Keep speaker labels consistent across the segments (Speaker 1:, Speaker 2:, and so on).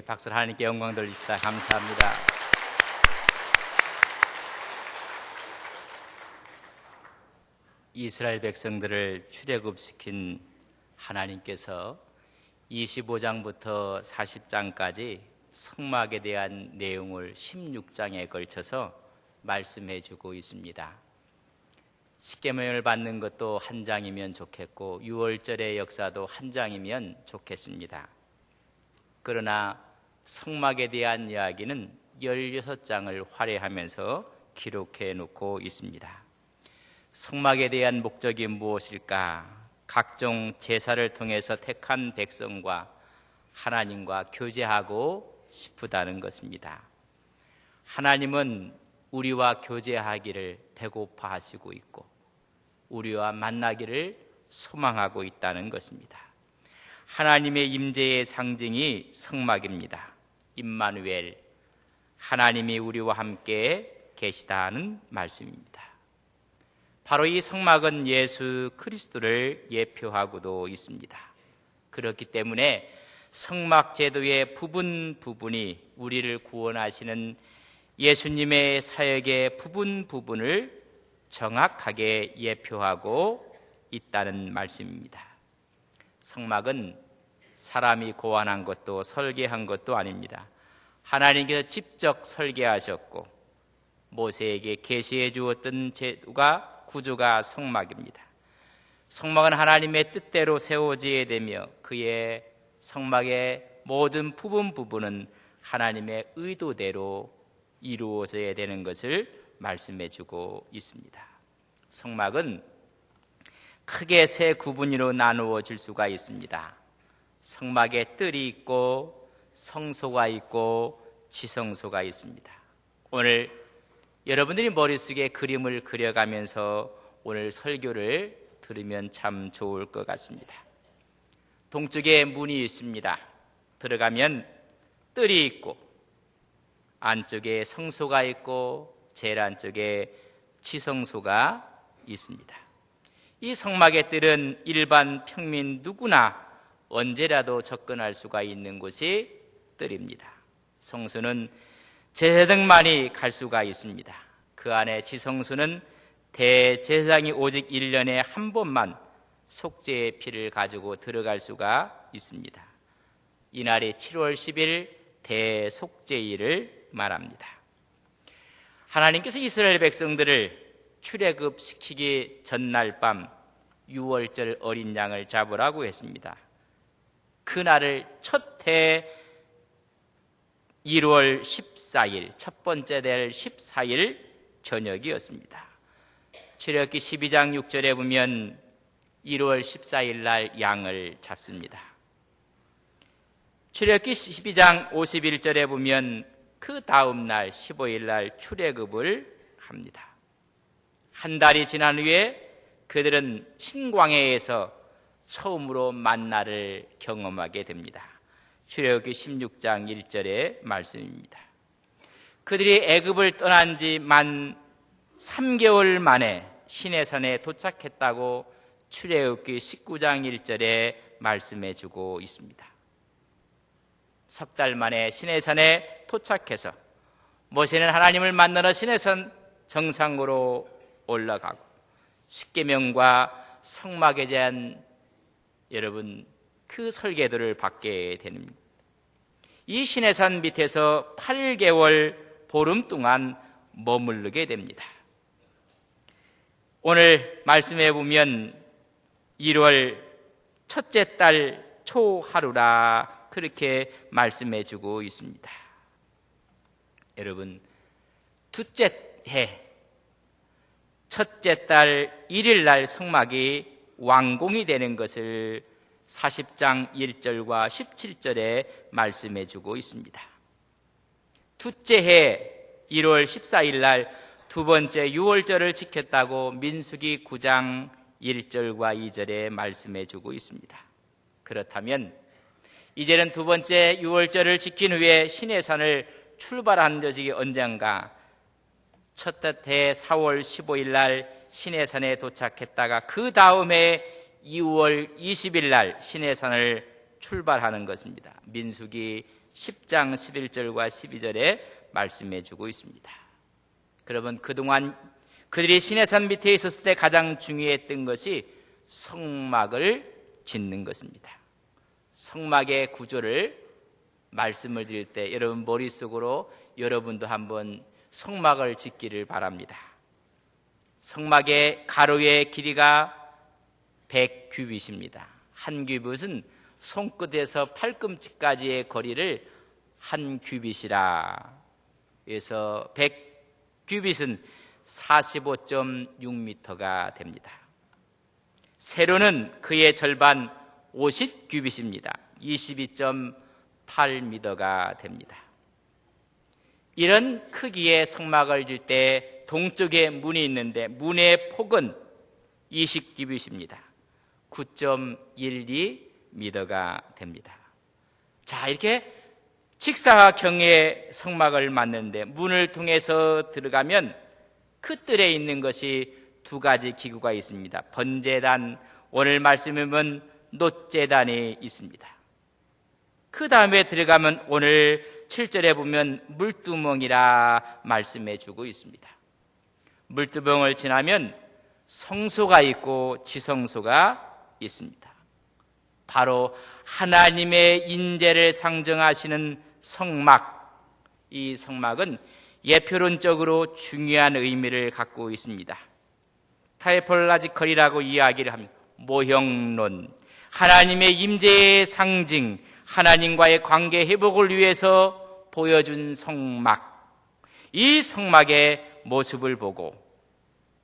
Speaker 1: 박수를 하나님께 영광 돌립시다. 감사합니다. 이스라엘 백성들을 출애굽시킨 하나님께서 25장부터 40장까지 성막에 대한 내용을 16장에 걸쳐서 말씀해 주고 있습니다. 십계명을 받는 것도 한 장이면 좋겠고 6월절의 역사도 한 장이면 좋겠습니다. 그러나 성막에 대한 이야기는 16장을 할애하면서 기록해 놓고 있습니다. 성막에 대한 목적이 무엇일까? 각종 제사를 통해서 택한 백성과 하나님과 교제하고 싶다는 것입니다. 하나님은 우리와 교제하기를 배고파하시고 있고 우리와 만나기를 소망하고 있다는 것입니다. 하나님의 임재의 상징이 성막입니다. 임마누엘, 하나님이 우리와 함께 계시다는 말씀입니다. 바로 이 성막은 예수 그리스도를 예표하고도 있습니다. 그렇기 때문에 성막 제도의 부분이 우리를 구원하시는 예수님의 사역의 부분을 정확하게 예표하고 있다는 말씀입니다. 성막은 사람이 고안한 것도 설계한 것도 아닙니다. 하나님께서 직접 설계하셨고 모세에게 계시해 주었던 제도가 구조가 성막입니다. 성막은 하나님의 뜻대로 세워져야 되며 그의 성막의 모든 부분은 하나님의 의도대로 이루어져야 되는 것을 말씀해 주고 있습니다. 성막은 크게 세 구분으로 나누어질 수가 있습니다. 성막에 뜰이 있고 성소가 있고 지성소가 있습니다. 오늘 여러분들이 머릿속에 그림을 그려가면서 오늘 설교를 들으면 참 좋을 것 같습니다. 동쪽에 문이 있습니다. 들어가면 뜰이 있고 안쪽에 성소가 있고 제일 안쪽에 지성소가 있습니다. 이 성막의 뜰은 일반 평민 누구나 언제라도 접근할 수가 있는 곳이 뜰입니다. 성소는 제사장만이 갈 수가 있습니다. 그 안에 지성소는 대제사장이 오직 1년에 한 번만 속죄의 피를 가지고 들어갈 수가 있습니다. 이날이 7월 10일 대속죄일을 말합니다. 하나님께서 이스라엘 백성들을 출애굽시키기 전날 밤 6월절 어린 양을 잡으라고 했습니다. 그날을 첫 해 1월 14일, 첫 번째 달 14일 저녁이었습니다. 출애굽기 12장 6절에 보면 1월 14일 날 양을 잡습니다. 출애굽기 12장 51절에 보면 그 다음 날 15일 날 출애굽을 합니다. 한 달이 지난 후에 그들은 신광야에서 처음으로 만나를 경험하게 됩니다. 출애굽기 16장 1절의 말씀입니다. 그들이 애굽을 떠난 지 만 3개월 만에 시내산에 도착했다고 출애굽기 19장 1절에 말씀해 주고 있습니다. 석 달 만에 시내산에 도착해서 모세는 하나님을 만나러 시내산 정상으로 올라가고 십계명과 성막에 대한 여러분 그 설계도를 받게 됩니다. 이 시내산 밑에서 8개월 보름 동안 머무르게 됩니다. 오늘 말씀해 보면 1월 첫째 달 초하루라 그렇게 말씀해 주고 있습니다. 여러분, 둘째 해 첫째 달 1일 날 성막이 완공이 되는 것을 40장 1절과 17절에 말씀해 주고 있습니다. 둘째 해 1월 14일 날 두 번째 6월절을 지켰다고 민수기 9장 1절과 2절에 말씀해 주고 있습니다. 그렇다면 이제는 두 번째 6월절을 지킨 후에 시내산을 출발한 것이 언젠가 첫째 해 4월 15일 날 시내산에 도착했다가 그 다음에 2월 20일 날 시내산을 출발하는 것입니다. 민수기 10장 11절과 12절에 말씀해 주고 있습니다. 여러분, 그동안 그들이 시내산 밑에 있었을 때 가장 중요했던 것이 성막을 짓는 것입니다. 성막의 구조를 말씀을 드릴 때 여러분 머릿속으로 여러분도 한번 성막을 짓기를 바랍니다. 성막의 가로의 길이가 100규빗입니다. 한 규빗은 손끝에서 팔꿈치까지의 거리를 한 규빗이라 해서 100규빗은 45.6m가 됩니다. 세로는 그의 절반 50규빗입니다. 22.8m가 됩니다. 이런 크기의 성막을 질 때 동쪽에 문이 있는데 문의 폭은 20규빗입니다. 9.12m가 됩니다. 자, 이렇게 직사각형의 성막을 만드는데 문을 통해서 들어가면 그 뜰에 있는 것이 두 가지 기구가 있습니다. 번제단, 오늘 말씀에 보면 놋제단이 있습니다. 그 다음에 들어가면 오늘 7절에 보면 물두멍이라 말씀해 주고 있습니다. 물두멍을 지나면 성소가 있고 지성소가 있습니다. 바로 하나님의 인재를 상정하시는 성막, 이 성막은 예표론적으로 중요한 의미를 갖고 있습니다. 타이폴라지컬이라고 이야기를 합니다. 모형론, 하나님의 임재의 상징, 하나님과의 관계 회복을 위해서 보여준 성막, 이 성막의 모습을 보고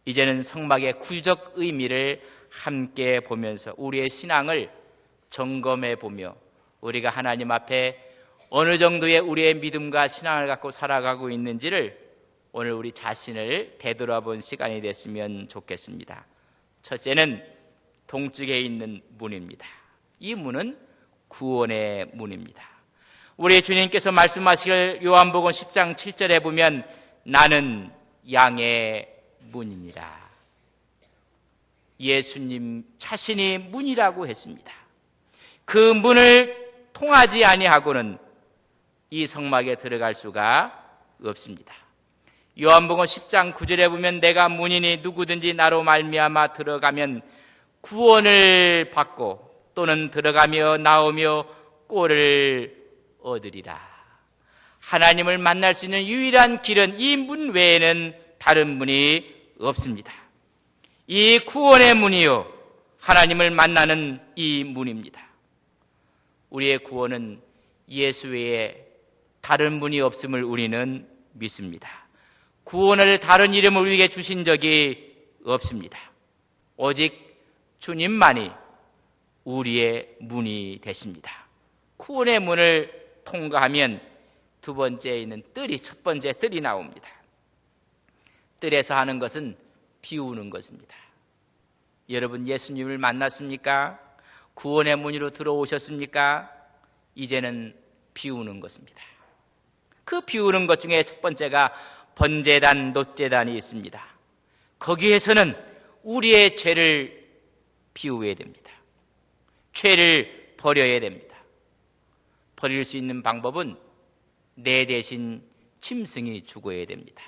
Speaker 1: 이제는 성막의 구조적 의미를 함께 보면서 우리의 신앙을 점검해 보며 우리가 하나님 앞에 어느 정도의 우리의 믿음과 신앙을 갖고 살아가고 있는지를 오늘 우리 자신을 되돌아본 시간이 됐으면 좋겠습니다. 첫째는 동쪽에 있는 문입니다. 이 문은 구원의 문입니다. 우리 주님께서 말씀하시길 요한복음 10장 7절에 보면 나는 양의 문이니라. 예수님 자신이 문이라고 했습니다. 그 문을 통하지 아니하고는 이 성막에 들어갈 수가 없습니다. 요한복음 10장 9절에 보면 내가 문이니 누구든지 나로 말미암아 들어가면 구원을 받고 또는 들어가며 나오며 꼴을 얻으리라. 하나님을 만날 수 있는 유일한 길은 이 문 외에는 다른 문이 없습니다. 이 구원의 문이요, 하나님을 만나는 이 문입니다. 우리의 구원은 예수 외에 다른 문이 없음을 우리는 믿습니다. 구원을 다른 이름을 우리에게 주신 적이 없습니다. 오직 주님만이 우리의 문이 되십니다. 구원의 문을 통과하면 두 번째에 있는 뜰이, 첫 번째 뜰이 나옵니다. 뜰에서 하는 것은 비우는 것입니다. 여러분 예수님을 만났습니까? 구원의 문으로 들어오셨습니까? 이제는 비우는 것입니다. 그 비우는 것 중에 첫 번째가 번제단, 놋제단이 있습니다. 거기에서는 우리의 죄를 비우어야 됩니다. 죄를 버려야 됩니다. 버릴 수 있는 방법은 내 대신 짐승이 죽어야 됩니다.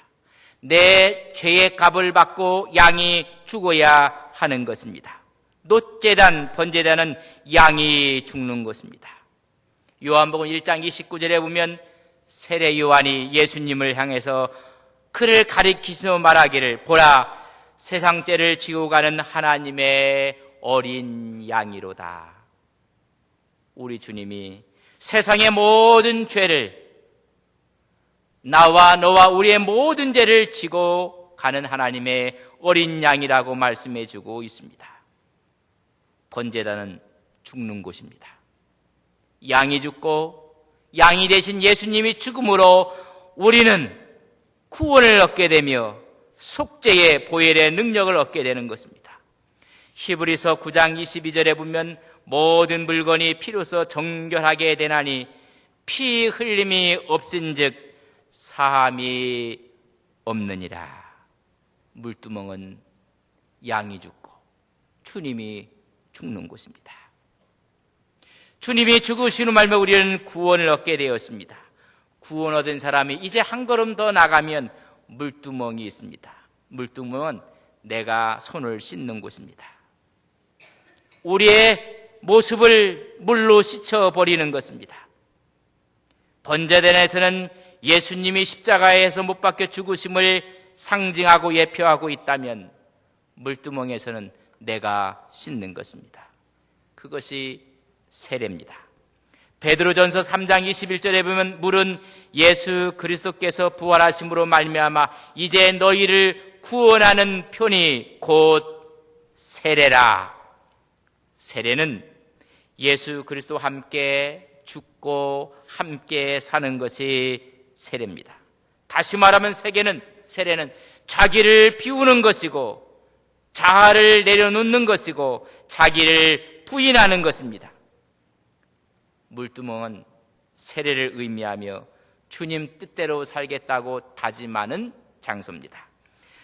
Speaker 1: 내 죄의 값을 받고 양이 죽어야 하는 것입니다. 놋제단, 번제단은 양이 죽는 것입니다. 요한복음 1장 29절에 보면 세례 요한이 예수님을 향해서 그를 가리키며 말하기를 보라, 세상 죄를 지고 가는 하나님의 어린 양이로다. 우리 주님이 세상의 모든 죄를, 나와 너와 우리의 모든 죄를 지고 가는 하나님의 어린 양이라고 말씀해 주고 있습니다. 번제단은 죽는 곳입니다. 양이 죽고 양이 되신 예수님이 죽음으로 우리는 구원을 얻게 되며 속죄의 보혈의 능력을 얻게 되는 것입니다. 히브리서 9장 22절에 보면 모든 물건이 피로써 정결하게 되나니 피 흘림이 없은즉 사함이 없느니라. 물두멍은 양이 죽고 주님이 죽는 곳입니다. 주님이 죽으신 후 말며 우리는 구원을 얻게 되었습니다. 구원 얻은 사람이 이제 한 걸음 더 나가면 물두멍이 있습니다. 물두멍은 내가 손을 씻는 곳입니다. 우리의 모습을 물로 씻어버리는 것입니다. 번제단에서는 예수님이 십자가에서 못 박혀 죽으심을 상징하고 예표하고 있다면 물두멍에서는 내가 씻는 것입니다. 그것이 세례입니다. 베드로전서 3장 21절에 보면 물은 예수 그리스도께서 부활하심으로 말미암아 이제 너희를 구원하는 편이 곧 세례라. 세례는 예수 그리스도와 함께 죽고 함께 사는 것이 세례입니다. 다시 말하면 세례는 자기를 비우는 것이고 자아를 내려놓는 것이고 자기를 부인하는 것입니다. 물두멍은 세례를 의미하며 주님 뜻대로 살겠다고 다짐하는 장소입니다.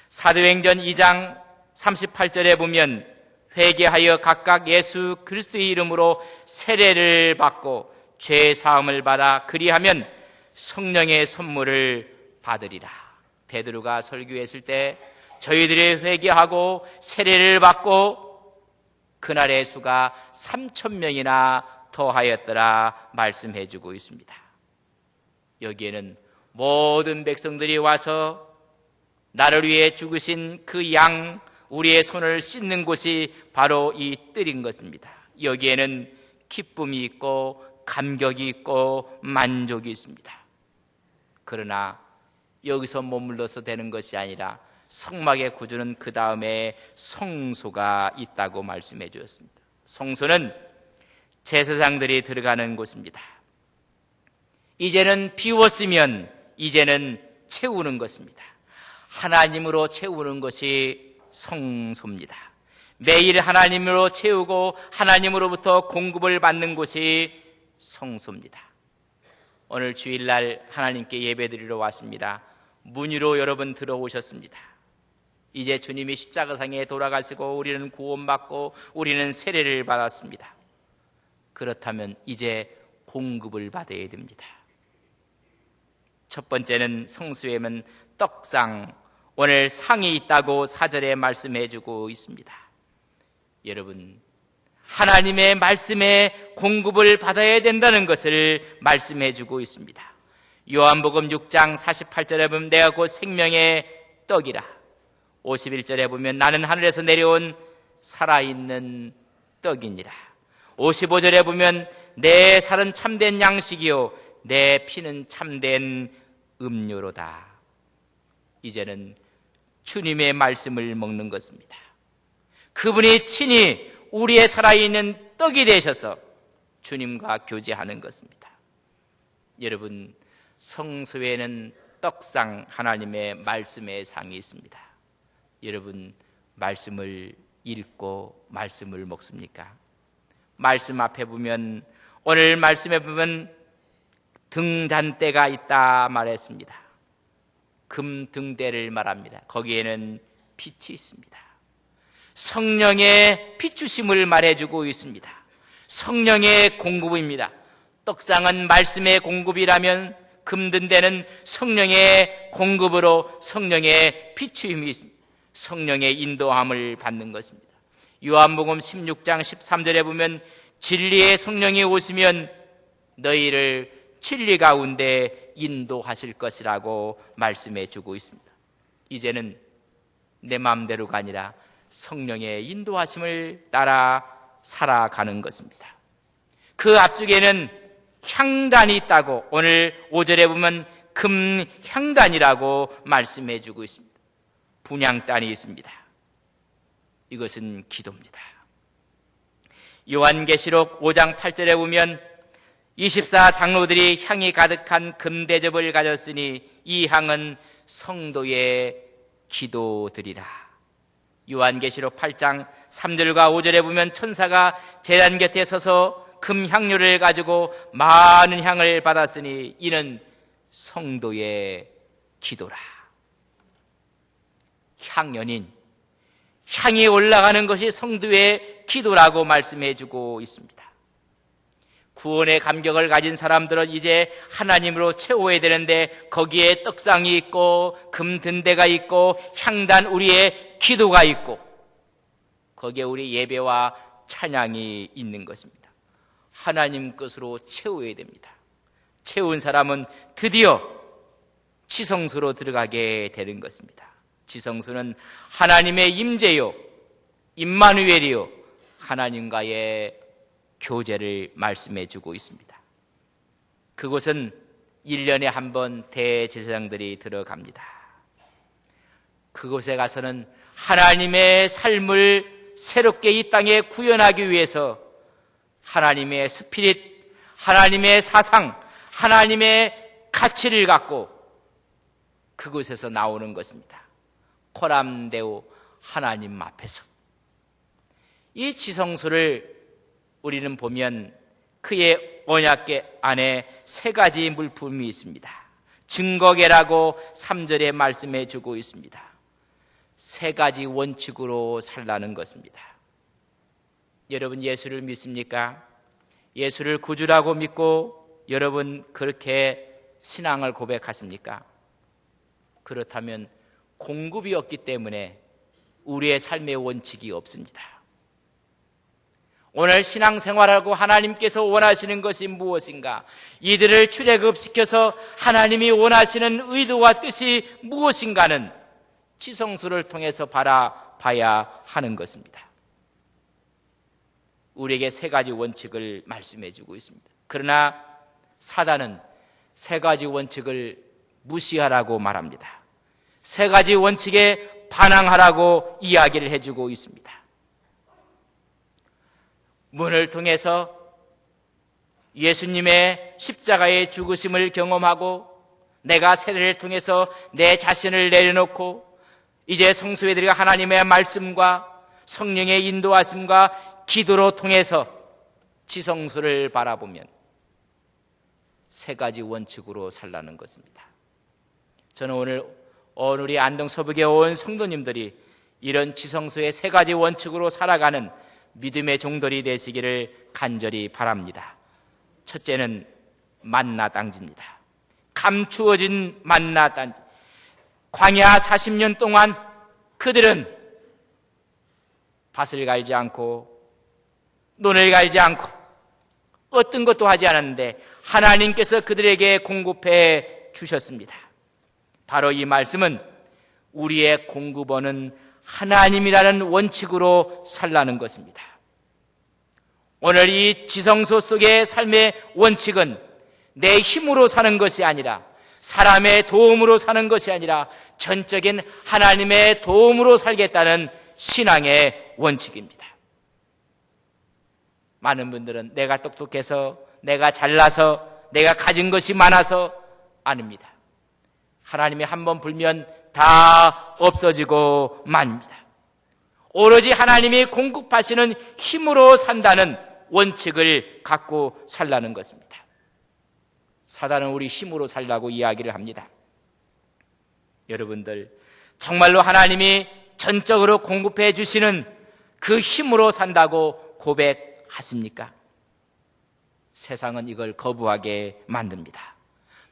Speaker 1: 사도행전 2장 38절에 보면 회개하여 각각 예수 그리스도의 이름으로 세례를 받고 죄 사함을 받아 그리하면 성령의 선물을 받으리라. 베드로가 설교했을 때 저희들이 회개하고 세례를 받고 그날의 수가 3,000명이나 더하였더라 말씀해 주고 있습니다. 여기에는 모든 백성들이 와서 나를 위해 죽으신 그 양 우리의 손을 씻는 곳이 바로 이 뜰인 것입니다. 여기에는 기쁨이 있고 감격이 있고 만족이 있습니다. 그러나 여기서 머물러서 되는 것이 아니라 성막의 구주는 그 다음에 성소가 있다고 말씀해 주었습니다. 성소는 제사장들이 들어가는 곳입니다. 이제는 비웠으면 이제는 채우는 것입니다. 하나님으로 채우는 것이 성소입니다. 매일 하나님으로 채우고 하나님으로부터 공급을 받는 곳이 성소입니다. 오늘 주일날 하나님께 예배드리러 왔습니다. 문의로 여러분 들어오셨습니다. 이제 주님이 십자가상에 돌아가시고 우리는 구원받고 우리는 세례를 받았습니다. 그렇다면 이제 공급을 받아야 됩니다. 첫 번째는 성수에는 떡상, 오늘 상이 있다고 4절에 말씀해 주고 있습니다. 여러분, 하나님의 말씀에 공급을 받아야 된다는 것을 말씀해 주고 있습니다. 요한복음 6장 48절에 보면 내가 곧 생명의 떡이라. 51절에 보면 나는 하늘에서 내려온 살아있는 떡이니라. 55절에 보면 내 살은 참된 양식이요 내 피는 참된 음료로다. 이제는 주님의 말씀을 먹는 것입니다. 그분이 친히 우리의 살아있는 떡이 되셔서 주님과 교제하는 것입니다. 여러분, 성소에는 떡상, 하나님의 말씀의 상이 있습니다. 여러분, 말씀을 읽고 말씀을 먹습니까? 말씀 앞에 보면, 오늘 말씀에 보면 등잔대가 있다 말했습니다. 금 등대를 말합니다. 거기에는 빛이 있습니다. 성령의 비추심을 말해주고 있습니다. 성령의 공급입니다. 떡상은 말씀의 공급이라면 금등대는 성령의 공급으로 성령의 비추임이 있습니다. 성령의 인도함을 받는 것입니다. 요한복음 16장 13절에 보면 진리의 성령이 오시면 너희를 진리 가운데 인도하실 것이라고 말씀해 주고 있습니다. 이제는 내 마음대로가 아니라 성령의 인도하심을 따라 살아가는 것입니다. 그 앞쪽에는 향단이 있다고 오늘 5절에 보면 금향단이라고 말씀해 주고 있습니다. 분향단이 있습니다. 이것은 기도입니다. 요한계시록 5장 8절에 보면 24장로들이 향이 가득한 금대접을 가졌으니 이 향은 성도의 기도드리라. 요한계시록 8장 3절과 5절에 보면 천사가 제단 곁에 서서 금향료를 가지고 많은 향을 받았으니 이는 성도의 기도라. 향연인, 향이 올라가는 것이 성도의 기도라고 말씀해 주고 있습니다. 구원의 감격을 가진 사람들은 이제 하나님으로 채워야 되는데 거기에 떡상이 있고 금든대가 있고 향단 우리의 기도가 있고 거기에 우리 예배와 찬양이 있는 것입니다. 하나님 것으로 채워야 됩니다. 채운 사람은 드디어 지성소로 들어가게 되는 것입니다. 지성소는 하나님의 임재요 임마누엘이요 하나님과의 교제를 말씀해 주고 있습니다. 그곳은 1년에 한 번 대제사장들이 들어갑니다. 그곳에 가서는 하나님의 삶을 새롭게 이 땅에 구현하기 위해서 하나님의 스피릿, 하나님의 사상, 하나님의 가치를 갖고 그곳에서 나오는 것입니다. 코람데오 하나님 앞에서. 이 지성소를 우리는 보면 그의 언약궤 안에 세 가지 물품이 있습니다. 증거궤라고 3절에 말씀해 주고 있습니다. 세 가지 원칙으로 살라는 것입니다. 여러분 예수를 믿습니까? 예수를 구주라고 믿고 여러분 그렇게 신앙을 고백하십니까? 그렇다면 공급이 없기 때문에 우리의 삶의 원칙이 없습니다. 오늘 신앙생활하고 하나님께서 원하시는 것이 무엇인가? 이들을 출애굽시켜서 하나님이 원하시는 의도와 뜻이 무엇인가는 지성소를 통해서 바라봐야 하는 것입니다. 우리에게 세 가지 원칙을 말씀해 주고 있습니다. 그러나 사단은 세 가지 원칙을 무시하라고 말합니다. 세 가지 원칙에 반항하라고 이야기를 해주고 있습니다. 문을 통해서 예수님의 십자가의 죽으심을 경험하고 내가 세례를 통해서 내 자신을 내려놓고 이제 성소에 들어가 하나님의 말씀과 성령의 인도하심과 기도로 통해서 지성소를 바라보면 세 가지 원칙으로 살라는 것입니다. 저는 오늘 우리 안동 서북에 온 성도님들이 이런 지성소의 세 가지 원칙으로 살아가는 믿음의 종들이 되시기를 간절히 바랍니다. 첫째는 만나 땅지입니다. 감추어진 만나 땅지. 광야 40년 동안 그들은 밭을 갈지 않고 논을 갈지 않고 어떤 것도 하지 않았는데 하나님께서 그들에게 공급해 주셨습니다. 바로 이 말씀은 우리의 공급원은 하나님이라는 원칙으로 살라는 것입니다. 오늘 이 지성소 속의 삶의 원칙은 내 힘으로 사는 것이 아니라 사람의 도움으로 사는 것이 아니라 전적인 하나님의 도움으로 살겠다는 신앙의 원칙입니다. 많은 분들은 내가 똑똑해서 내가 잘나서 내가 가진 것이 많아서 아닙니다. 하나님이 한번 불면 다 없어지고 맙니다. 오로지 하나님이 공급하시는 힘으로 산다는 원칙을 갖고 살라는 것입니다. 사단은 우리 힘으로 살라고 이야기를 합니다. 여러분들 정말로 하나님이 전적으로 공급해 주시는 그 힘으로 산다고 고백하십니까? 세상은 이걸 거부하게 만듭니다.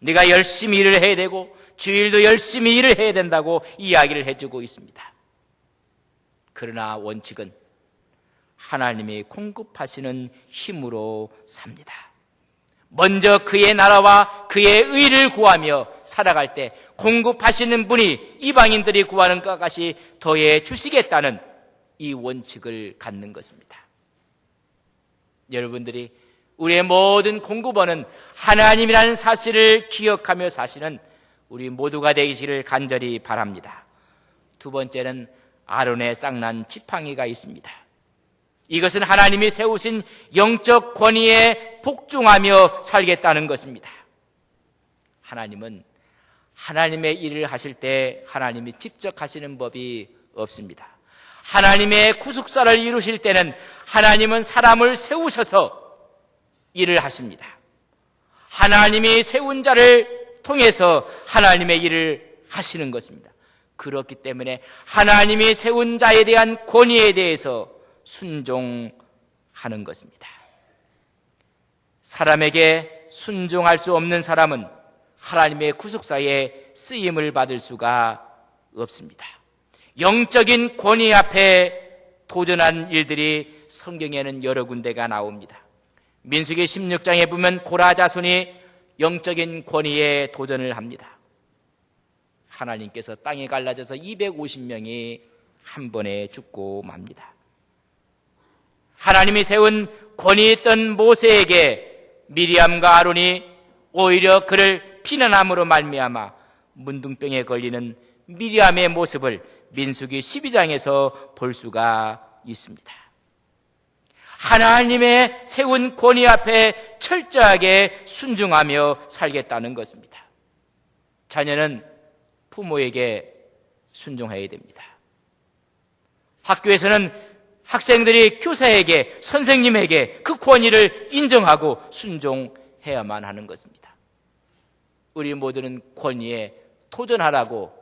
Speaker 1: 네가 열심히 일을 해야 되고 주일도 열심히 일을 해야 된다고 이야기를 해주고 있습니다. 그러나 원칙은 하나님이 공급하시는 힘으로 삽니다. 먼저 그의 나라와 그의 의를 구하며 살아갈 때 공급하시는 분이 이방인들이 구하는 것 같이 더해 주시겠다는 이 원칙을 갖는 것입니다. 여러분들이 우리의 모든 공급원은 하나님이라는 사실을 기억하며 사시는 우리 모두가 되시기를 간절히 바랍니다. 두 번째는 아론의 쌍난 지팡이가 있습니다. 이것은 하나님이 세우신 영적 권위에 복종하며 살겠다는 것입니다. 하나님은 하나님의 일을 하실 때 하나님이 직접 하시는 법이 없습니다. 하나님의 구속사를 이루실 때는 하나님은 사람을 세우셔서 일을 하십니다. 하나님이 세운 자를 통해서 하나님의 일을 하시는 것입니다. 그렇기 때문에 하나님이 세운 자에 대한 권위에 대해서 순종하는 것입니다. 사람에게 순종할 수 없는 사람은 하나님의 구속사에 쓰임을 받을 수가 없습니다. 영적인 권위 앞에 도전한 일들이 성경에는 여러 군데가 나옵니다. 민수기 16장에 보면 고라 자손이 영적인 권위에 도전을 합니다. 하나님께서 땅에 갈라져서 250명이 한 번에 죽고 맙니다. 하나님이 세운 권위 있던 모세에게 미리암과 아론이 오히려 그를 비난함으로 말미암아 문둥병에 걸리는 미리암의 모습을 민수기 12장에서 볼 수가 있습니다. 하나님의 세운 권위 앞에 철저하게 순종하며 살겠다는 것입니다. 자녀는 부모에게 순종해야 됩니다. 학교에서는 학생들이 교사에게, 선생님에게 그 권위를 인정하고 순종해야만 하는 것입니다. 우리 모두는 권위에 도전하라고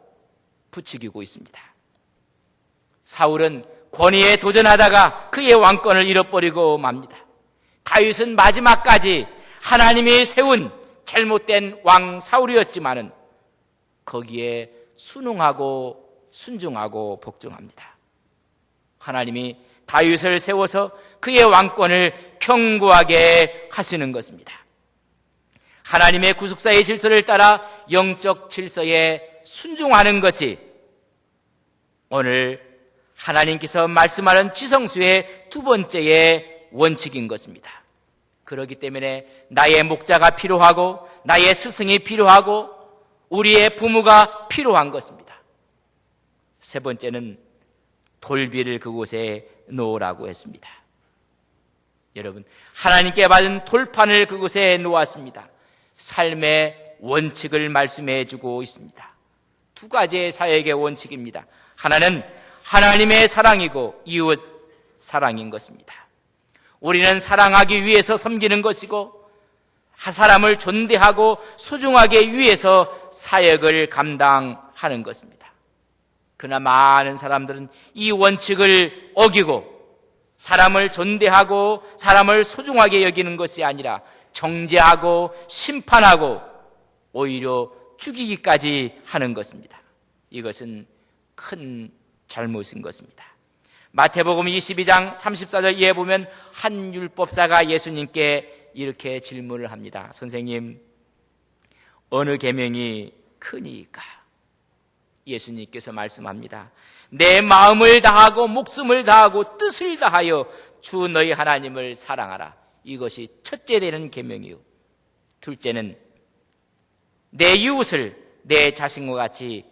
Speaker 1: 부추기고 있습니다. 사울은 권위에 도전하다가 그의 왕권을 잃어버리고 맙니다. 다윗은 마지막까지 하나님이 세운 잘못된 왕 사울이었지만은 거기에 순응하고 순종하고 복종합니다. 하나님이 다윗을 세워서 그의 왕권을 견고하게 하시는 것입니다. 하나님의 구속사의 질서를 따라 영적 질서에 순종하는 것이 오늘 하나님께서 말씀하는 지성수의 두 번째의 원칙인 것입니다. 그렇기 때문에 나의 목자가 필요하고 나의 스승이 필요하고 우리의 부모가 필요한 것입니다. 세 번째는 돌비를 그곳에 놓으라고 했습니다. 여러분, 하나님께 받은 돌판을 그곳에 놓았습니다. 삶의 원칙을 말씀해 주고 있습니다. 두 가지의 사역의 원칙입니다. 하나는 하나님의 사랑이고 이웃 사랑인 것입니다. 우리는 사랑하기 위해서 섬기는 것이고 사람을 존대하고 소중하게 위해서 사역을 감당하는 것입니다. 그러나 많은 사람들은 이 원칙을 어기고 사람을 존대하고 사람을 소중하게 여기는 것이 아니라 정죄하고 심판하고 오히려 죽이기까지 하는 것입니다. 이것은 큰 잘못인 것입니다. 마태복음 22장 34절 이에 보면 한 율법사가 예수님께 이렇게 질문을 합니다. 선생님, 어느 계명이 크니까? 예수님께서 말씀합니다. 내 마음을 다하고 목숨을 다하고 뜻을 다하여 주 너희 하나님을 사랑하라. 이것이 첫째 되는 계명이요. 둘째는 내 이웃을 내 자신과 같이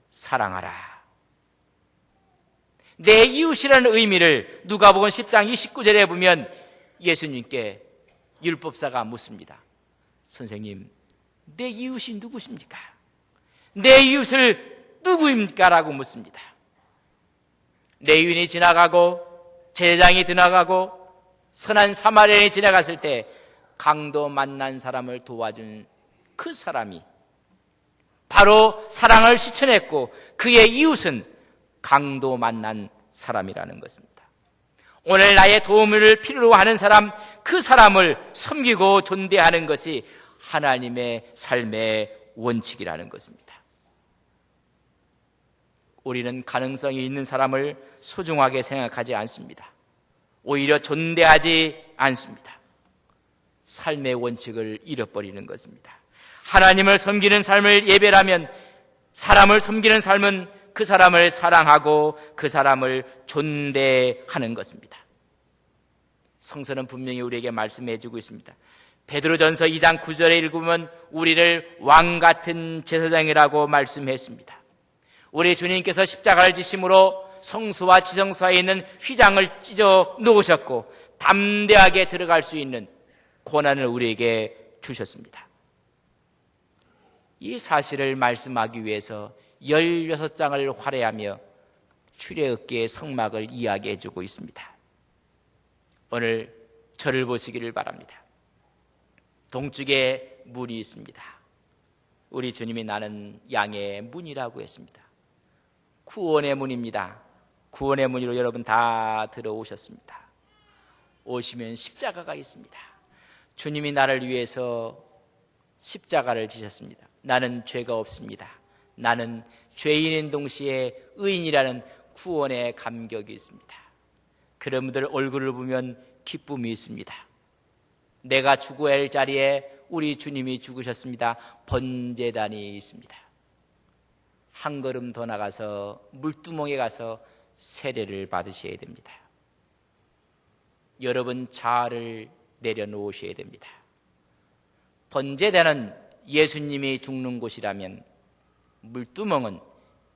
Speaker 1: 사랑하라. 내 이웃이라는 의미를 누가복음 10장 29절에 보면 예수님께 율법사가 묻습니다. 선생님, 내 이웃이 누구십니까? 내 이웃을 누구입니까? 라고 묻습니다. 레위인이 지나가고 제사장이 지나가고 선한 사마리아인이 지나갔을 때 강도 만난 사람을 도와준 그 사람이 바로 사랑을 실천했고 그의 이웃은 강도 만난 사람이라는 것입니다. 오늘 나의 도움을 필요로 하는 사람, 그 사람을 섬기고 존대하는 것이 하나님의 삶의 원칙이라는 것입니다. 우리는 가능성이 있는 사람을 소중하게 생각하지 않습니다. 오히려 존대하지 않습니다. 삶의 원칙을 잃어버리는 것입니다. 하나님을 섬기는 삶을 예배라면 사람을 섬기는 삶은 그 사람을 사랑하고 그 사람을 존대하는 것입니다. 성서는 분명히 우리에게 말씀해 주고 있습니다. 베드로전서 2장 9절에 읽으면 우리를 왕 같은 제사장이라고 말씀했습니다. 우리 주님께서 십자가를 지심으로 성소와 지성소에 있는 휘장을 찢어 놓으셨고 담대하게 들어갈 수 있는 권한을 우리에게 주셨습니다. 이 사실을 말씀하기 위해서 16장을 활애하며 출애굽기의 성막을 이야기해 주고 있습니다. 오늘 저를 보시기를 바랍니다. 동쪽에 문이 있습니다. 우리 주님이 나는 양의 문이라고 했습니다. 구원의 문입니다. 구원의 문으로 여러분 다 들어오셨습니다. 오시면 십자가가 있습니다. 주님이 나를 위해서 십자가를 지셨습니다. 나는 죄가 없습니다. 나는 죄인인 동시에 의인이라는 구원의 감격이 있습니다. 그런 분들 얼굴을 보면 기쁨이 있습니다. 내가 죽어야 할 자리에 우리 주님이 죽으셨습니다. 번제단이 있습니다. 한 걸음 더 나가서 물두멍에 가서 세례를 받으셔야 됩니다. 여러분 자아를 내려놓으셔야 됩니다. 번제단은 예수님이 죽는 곳이라면 물두멍은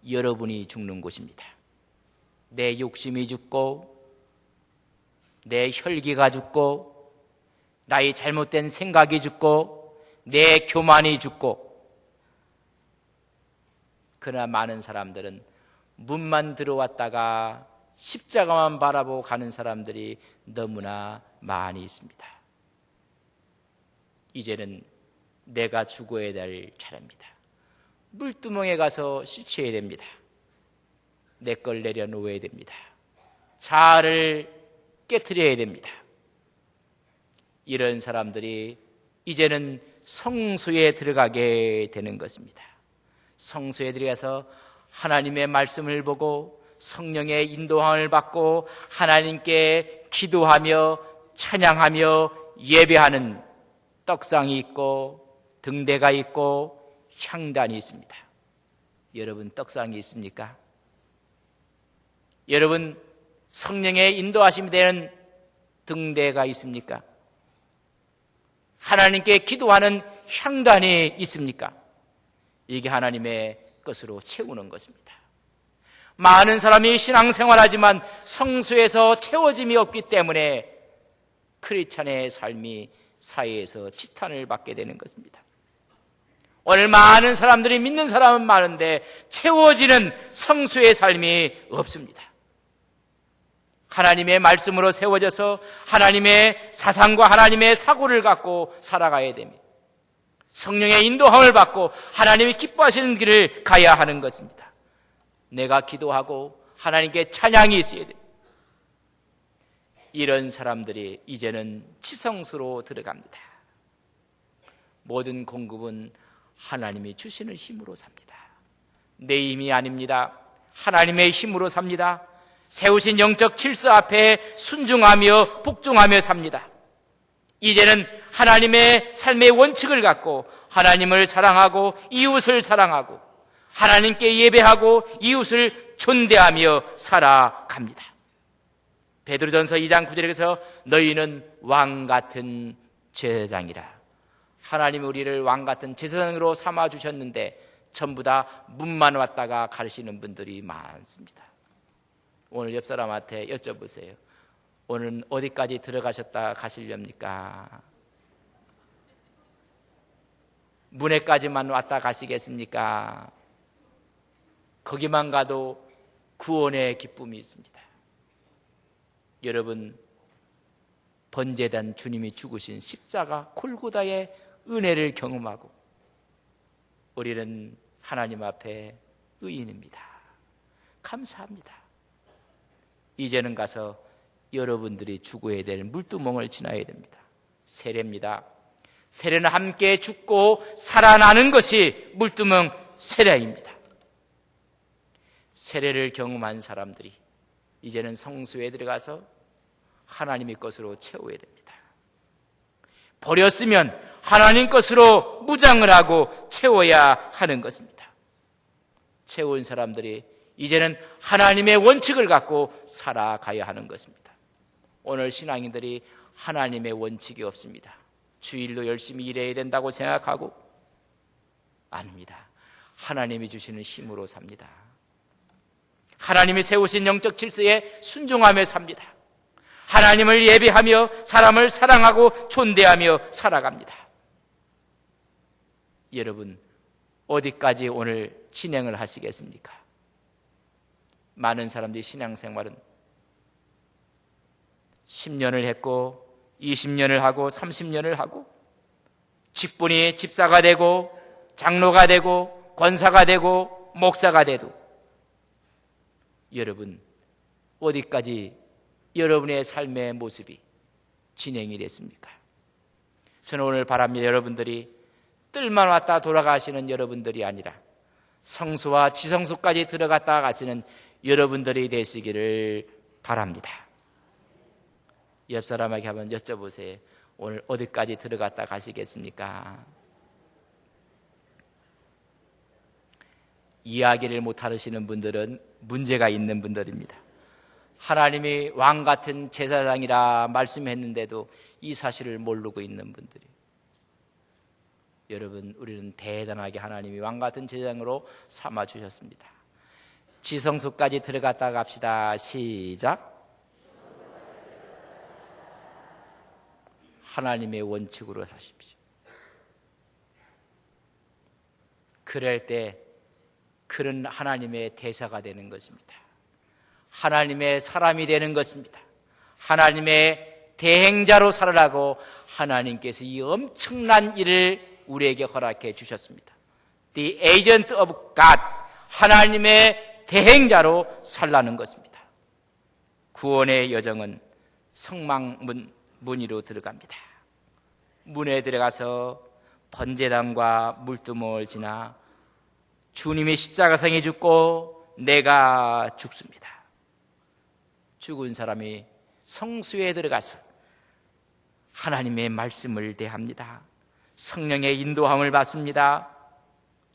Speaker 1: 여러분이 죽는 곳입니다. 내 욕심이 죽고 내 혈기가 죽고 나의 잘못된 생각이 죽고 내 교만이 죽고, 그러나 많은 사람들은 문만 들어왔다가 십자가만 바라보고 가는 사람들이 너무나 많이 있습니다. 이제는 내가 죽어야 될 차례입니다. 물두멍에 가서 씻어야 됩니다. 내 걸 내려놓아야 됩니다. 자아를 깨트려야 됩니다. 이런 사람들이 이제는 성소에 들어가게 되는 것입니다. 성소에 들어가서 하나님의 말씀을 보고 성령의 인도함을 받고 하나님께 기도하며 찬양하며 예배하는 떡상이 있고 등대가 있고 향단이 있습니다. 여러분 떡상이 있습니까? 여러분 성령의 인도하심이 되는 등대가 있습니까? 하나님께 기도하는 향단이 있습니까? 이게 하나님의 것으로 채우는 것입니다. 많은 사람이 신앙생활하지만 성수에서 채워짐이 없기 때문에 크리스찬의 삶이 사회에서 지탄을 받게 되는 것입니다. 오늘 많은 사람들이 믿는 사람은 많은데 채워지는 성수의 삶이 없습니다. 하나님의 말씀으로 세워져서 하나님의 사상과 하나님의 사고를 갖고 살아가야 됩니다. 성령의 인도함을 받고 하나님이 기뻐하시는 길을 가야 하는 것입니다. 내가 기도하고 하나님께 찬양이 있어야 됩니다. 이런 사람들이 이제는 지성소로 들어갑니다. 모든 공급은 하나님이 주시는 힘으로 삽니다. 내 힘이 아닙니다. 하나님의 힘으로 삽니다. 세우신 영적 질서 앞에 순종하며 복종하며 삽니다. 이제는 하나님의 삶의 원칙을 갖고 하나님을 사랑하고 이웃을 사랑하고 하나님께 예배하고 이웃을 존대하며 살아갑니다. 베드로전서 2장 9절에서 너희는 왕같은 제사장이라. 하나님이 우리를 왕같은 제사장으로 삼아주셨는데 전부 다 문만 왔다가 가르치는 분들이 많습니다. 오늘 옆 사람한테 여쭤보세요. 오늘 어디까지 들어가셨다 가시렵니까? 문에까지만 왔다 가시겠습니까? 거기만 가도 구원의 기쁨이 있습니다. 여러분, 번제단 주님이 죽으신 십자가 골고다의 은혜를 경험하고 우리는 하나님 앞에 의인입니다. 감사합니다. 이제는 가서 여러분들이 죽어야 될 물두멍을 지나야 됩니다. 세례입니다. 세례는 함께 죽고 살아나는 것이 물두멍 세례입니다. 세례를 경험한 사람들이 이제는 성수에 들어가서 하나님의 것으로 채워야 됩니다. 버렸으면 하나님 것으로 무장을 하고 채워야 하는 것입니다. 채운 사람들이 이제는 하나님의 원칙을 갖고 살아가야 하는 것입니다. 오늘 신앙인들이 하나님의 원칙이 없습니다. 주일도 열심히 일해야 된다고 생각하고 아닙니다. 하나님이 주시는 힘으로 삽니다. 하나님이 세우신 영적 질서에 순종하며 삽니다. 하나님을 예배하며 사람을 사랑하고 존대하며 살아갑니다. 여러분, 어디까지 오늘 진행을 하시겠습니까? 많은 사람들이 신앙생활은 10년을 했고 20년을 하고 30년을 하고 직분이 집사가 되고 장로가 되고 권사가 되고 목사가 돼도 여러분, 어디까지 여러분의 삶의 모습이 진행이 됐습니까? 저는 오늘 바랍니다. 여러분들이 뜰만 왔다 돌아가시는 여러분들이 아니라 성수와 지성소까지 들어갔다 가시는 여러분들이 되시기를 바랍니다. 옆 사람에게 한번 여쭤보세요. 오늘 어디까지 들어갔다 가시겠습니까? 이야기를 못 하시는 분들은 문제가 있는 분들입니다. 하나님이 왕 같은 제사장이라 말씀했는데도 이 사실을 모르고 있는 분들이. 여러분, 우리는 대단하게 하나님이 왕 같은 제사장으로 삼아주셨습니다. 지성소까지 들어갔다 갑시다. 시작. 하나님의 원칙으로 사십시오. 그럴 때 그는 하나님의 대사가 되는 것입니다. 하나님의 사람이 되는 것입니다. 하나님의 대행자로 살아라고 하나님께서 이 엄청난 일을 우리에게 허락해 주셨습니다. The agent of God, 하나님의 대행자로 살라는 것입니다. 구원의 여정은 성막문 문으로 들어갑니다. 문에 들어가서 번제단과 물두멍을 지나 주님이 십자가상에 죽고 내가 죽습니다. 죽은 사람이 성수에 들어가서 하나님의 말씀을 대합니다. 성령의 인도함을 받습니다.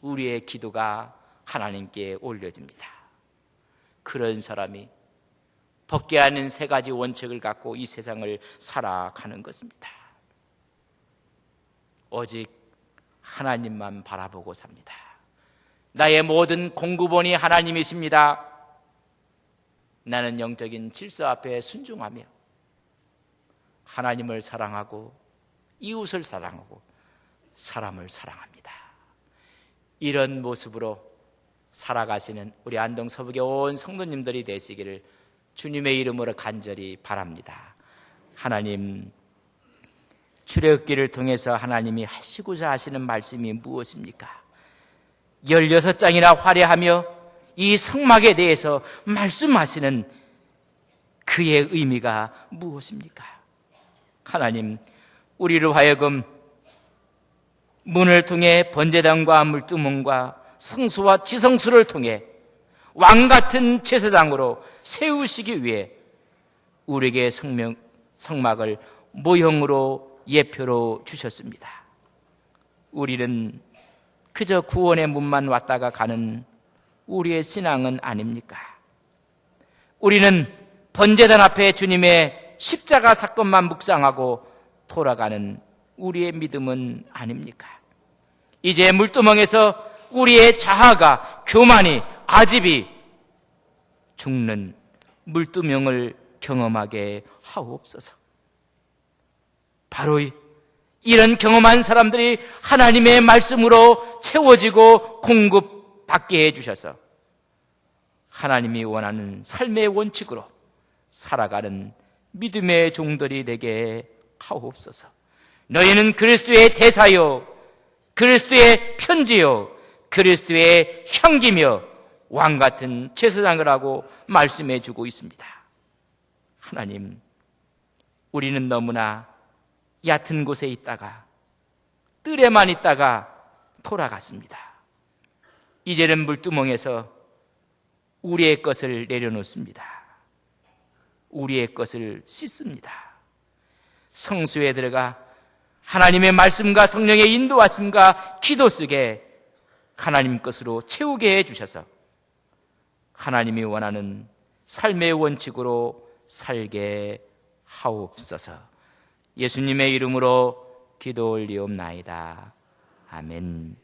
Speaker 1: 우리의 기도가 하나님께 올려집니다. 그런 사람이 벗게 하는 세 가지 원칙을 갖고 이 세상을 살아가는 것입니다. 오직 하나님만 바라보고 삽니다. 나의 모든 공급원이 하나님이십니다. 나는 영적인 질서 앞에 순종하며 하나님을 사랑하고 이웃을 사랑하고 사람을 사랑합니다. 이런 모습으로 살아가시는 우리 안동 서북의 온 성도님들이 되시기를 주님의 이름으로 간절히 바랍니다. 하나님, 출애굽기를 통해서 하나님이 하시고자 하시는 말씀이 무엇입니까? 16장이나 화려하며 이 성막에 대해서 말씀하시는 그의 의미가 무엇입니까? 하나님, 우리를 하여금 문을 통해 번제단과 물두멍과 성수와 지성수를 통해 왕같은 제사장으로 세우시기 위해 우리에게 성막을 모형으로 예표로 주셨습니다. 우리는 그저 구원의 문만 왔다가 가는 우리의 신앙은 아닙니까? 우리는 번제단 앞에 주님의 십자가 사건만 묵상하고 돌아가는 우리의 믿음은 아닙니까? 이제 물두멍에서 우리의 자아가, 교만이, 아집이 죽는 물두멍을 경험하게 하옵소서. 바로 이런 경험한 사람들이 하나님의 말씀으로 채워지고 공급받게 해주셔서 하나님이 원하는 삶의 원칙으로 살아가는 믿음의 종들이 되게 하옵소서. 너희는 그리스도의 대사요, 그리스도의 편지요, 그리스도의 향기며 왕같은 제사장을 하고 말씀해 주고 있습니다. 하나님, 우리는 너무나 얕은 곳에 있다가 뜰에만 있다가 돌아갔습니다. 이제는 물두멍에서 우리의 것을 내려놓습니다. 우리의 것을 씻습니다. 성수에 들어가 하나님의 말씀과 성령의 인도하심과 기도 속에 하나님 것으로 채우게 해주셔서 하나님이 원하는 삶의 원칙으로 살게 하옵소서. 예수님의 이름으로 기도 올리옵나이다. 아멘.